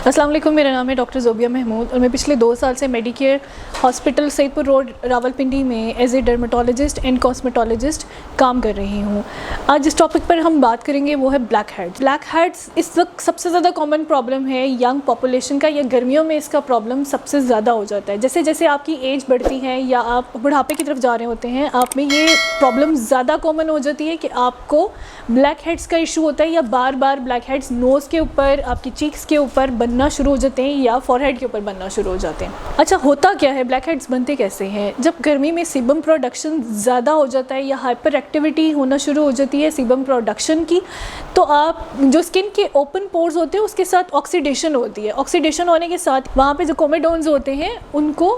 अस्सलाम वालेकुम, मेरा नाम है डॉक्टर ज़ोबिया महमूद और मैं पिछले 2 साल से Medicare hospital Saidpur road Rawalpindi में as a dermatologist and cosmetologist काम कर रही हूँ। आज जिस टॉपिक पर हम बात करेंगे वो है ब्लैक हेड्स। ब्लैक हेड्स इस वक्त सबसे ज़्यादा कॉमन प्रॉब्लम है यंग पॉपुलेशन का, या गर्मियों में इसका प्रॉब्लम सबसे ज़्यादा हो जाता है। जैसे जैसे आपकी एज बढ़ती है या आप बुढ़ापे की तरफ जा रहे होते हैं, आप में ये प्रॉब्लम ज़्यादा कॉमन हो जाती है कि आपको ब्लैक हेड्स का इशू होता है, या बार बार ब्लैक हेड्स नोज़ के ऊपर, आपकी चीक्स के ऊपर बनना शुरू हो जाते हैं या फॉरहेड के ऊपर बनना शुरू हो जाते हैं। अच्छा, होता क्या है, ब्लैक हेड्स बनते कैसे हैं? जब गर्मी में सीबम प्रोडक्शन ज़्यादा हो जाता है या हाइपर एक्टिविटी होना शुरू हो जाती है सीबम प्रोडक्शन की, तो आप जो स्किन के ओपन पोर्स होते हैं उसके साथ ऑक्सीडेशन होती है। ऑक्सीडेशन होने के साथ वहाँ पे जो कोमेडोन्स होते हैं उनको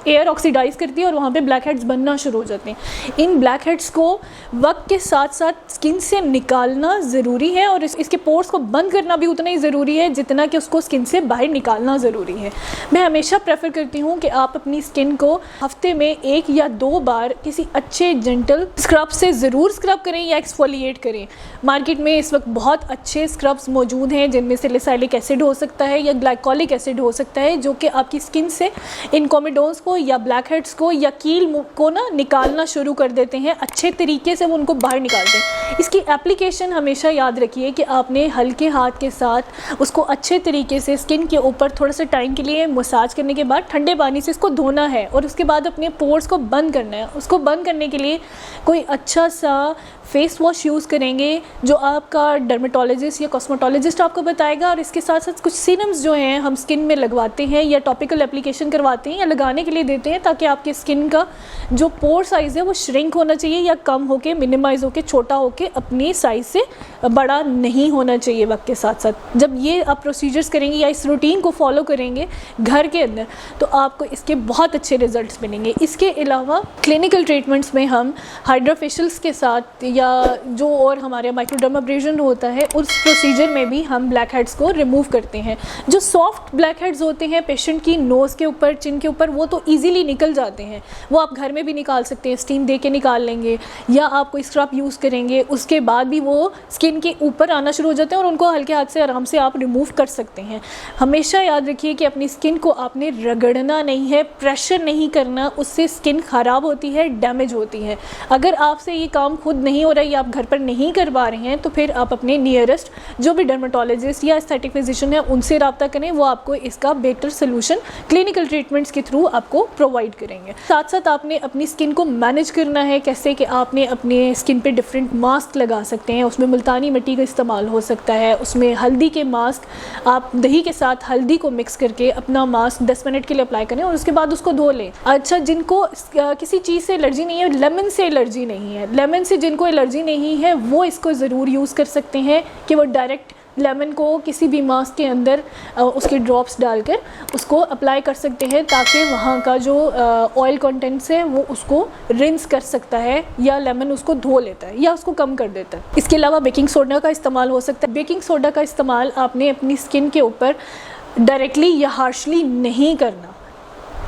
एयर ऑक्सीडाइज करती है और वहाँ पे ब्लैक हेड्स बनना शुरू हो जाते हैं। इन ब्लैक हेड्स को वक्त के साथ साथ स्किन से निकालना ज़रूरी है और इसके पोर्स को बंद करना भी उतना ही ज़रूरी है जितना कि उसको स्किन से बाहर निकालना ज़रूरी है। मैं हमेशा प्रेफर करती हूँ कि आप अपनी स्किन को हफ्ते में 1 या 2 बार किसी अच्छे जेंटल स्क्रब से ज़रूर स्क्रब करें या एक्सफोलिएट करें। मार्केट में इस वक्त बहुत अच्छे स्क्रब्स मौजूद हैं जिनमें से लिसाइलिक एसिड हो सकता है या ग्लाइकोलिक एसिड हो सकता है, जो कि आपकी स्किन से इन कोमेडोन्स को या ब्लैक हेड्स को या कील को ना निकालना शुरू कर देते हैं। अच्छे तरीके से वो उनको बाहर निकालते हैं। इसकी एप्लीकेशन हमेशा याद रखिए कि आपने हल्के हाथ के साथ उसको अच्छे तरीके से स्किन के ऊपर थोड़ा सा टाइम के लिए मसाज करने के बाद ठंडे पानी से इसको धोना है और उसके बाद अपने पोर्स को बंद करना है। उसको बंद करने के लिए कोई अच्छा सा फेस वॉश यूज़ करेंगे जो आपका डर्मेटोलॉजिस्ट या कॉस्मेटोलॉजिस्ट आपको बताएगा, और इसके साथ साथ कुछ सीरम्स जो हैं हम स्किन में लगवाते हैं या टॉपिकल एप्लीकेशन करवाते हैं या लगाने के लिए देते हैं, ताकि आपकी स्किन का जो पोर साइज़ है वो श्रिंक होना चाहिए या कम होके, मिनिमाइज़ होके, छोटा होके अपनी साइज़ से बड़ा नहीं होना चाहिए वक्त के साथ साथ। जब ये आप प्रोसीजर्स करेंगे या इस रूटीन को फॉलो करेंगे घर के अंदर, तो आपको इसके बहुत अच्छे रिजल्ट्स मिलेंगे। इसके अलावा क्लिनिकल ट्रीटमेंट्स में हम हाइड्रोफेशियल्स के साथ या जो और हमारे माइक्रोडर्माब्रेशन होता है उस प्रोसीजर में भी हम ब्लैक हेड्स को रिमूव करते हैं। जो सॉफ्ट ब्लैक हेड्स होते हैं पेशेंट की नोज़ के ऊपर, चिन के ऊपर, वो तो ईजिली निकल जाते हैं, वो आप घर में भी निकाल सकते हैं, स्टीम दे के निकाल लेंगे या आप कोई स्क्रब यूज़ करेंगे, उसके बाद भी वो स्किन के ऊपर आना शुरू हो जाते हैं और उनको हल्के हाथ से आराम से आप रिमूव कर सकते हैं। हमेशा याद रखिए कि अपनी स्किन को आपने रगड़ना नहीं है, प्रेशर नहीं करना, उससे स्किन ख़राब होती है, डैमेज होती है। अगर आपसे ये काम खुद नहीं हो रहा है या आप घर पर नहीं कर पा रहे हैं, तो फिर आप अपने नियरेस्ट जो भी डर्मेटोलॉजिस्ट या एस्थेटिक फिजिशियन है उनसे रब्ता करें, वो आपको इसका बेटर सोल्यूशन क्लिनिकल ट्रीटमेंट्स के थ्रू आपको प्रोवाइड करेंगे। साथ साथ आपने अपनी स्किन को मैनेज करना है कैसे, कि आपने अपने स्किन पे डिफरेंट मास्क लगा सकते हैं। उसमें मुल्तानी मिट्टी का इस्तेमाल हो सकता है, उसमें हल्दी के मास्क, आप दही के साथ हल्दी को मिक्स करके अपना मास्क 10 मिनट के लिए अप्लाई करें और उसके बाद उसको धो लें। अच्छा, जिनको किसी चीज़ से एलर्जी नहीं है, लेमन से एलर्जी नहीं है, लेमन से जिनको एलर्जी नहीं है वो इसको ज़रूर यूज़ कर सकते हैं कि वो डायरेक्ट लेमन को किसी भी मास्क के अंदर उसके ड्रॉप्स डालकर उसको अप्लाई कर सकते हैं, ताकि वहाँ का जो ऑयल कंटेंट्स है वो उसको रिंस कर सकता है या लेमन उसको धो लेता है या उसको कम कर देता है। इसके अलावा बेकिंग सोडा का इस्तेमाल हो सकता है। बेकिंग सोडा का इस्तेमाल आपने अपनी स्किन के ऊपर डायरेक्टली या हार्शली नहीं करना,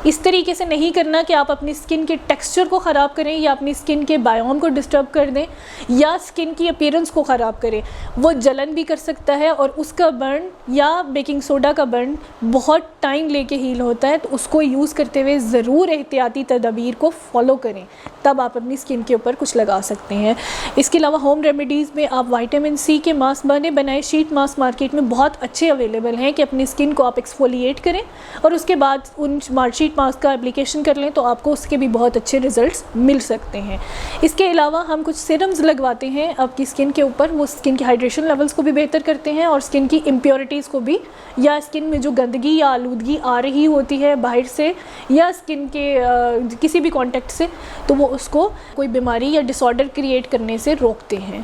इस तरीके से नहीं करना कि आप अपनी स्किन के टेक्सचर को ख़राब करें या अपनी स्किन के बायोम को डिस्टर्ब कर दें या स्किन की अपीयरेंस को ख़राब करें। वो जलन भी कर सकता है और उसका बर्न या बेकिंग सोडा का बर्न बहुत टाइम लेके हील होता है, तो उसको यूज़ करते हुए ज़रूर एहतियाती तदाबीर को फॉलो करें, तब आप अपनी स्किन के ऊपर कुछ लगा सकते हैं। इसके अलावा होम रेमेडीज़ में आप विटामिन सी के मास्क बनाए शीट मास्क मार्केट में बहुत अच्छे अवेलेबल हैं कि अपनी स्किन को आप एक्सफोलिएट करें और उसके बाद उन शीट मास्क का एप्लीकेशन कर लें, तो आपको उसके भी बहुत अच्छे रिजल्ट्स मिल सकते हैं। इसके अलावा हम कुछ सीरम्स लगवाते हैं आपकी स्किन के ऊपर, वो स्किन की हाइड्रेशन लेवल्स को भी बेहतर करते हैं और स्किन की इम्प्योरिटीज़ को भी, या स्किन में जो गंदगी या आलूदगी आ रही होती है बाहर से या स्किन के किसी भी कॉन्टेक्ट से, तो वो उसको कोई बीमारी या डिसऑर्डर क्रिएट करने से रोकते हैं।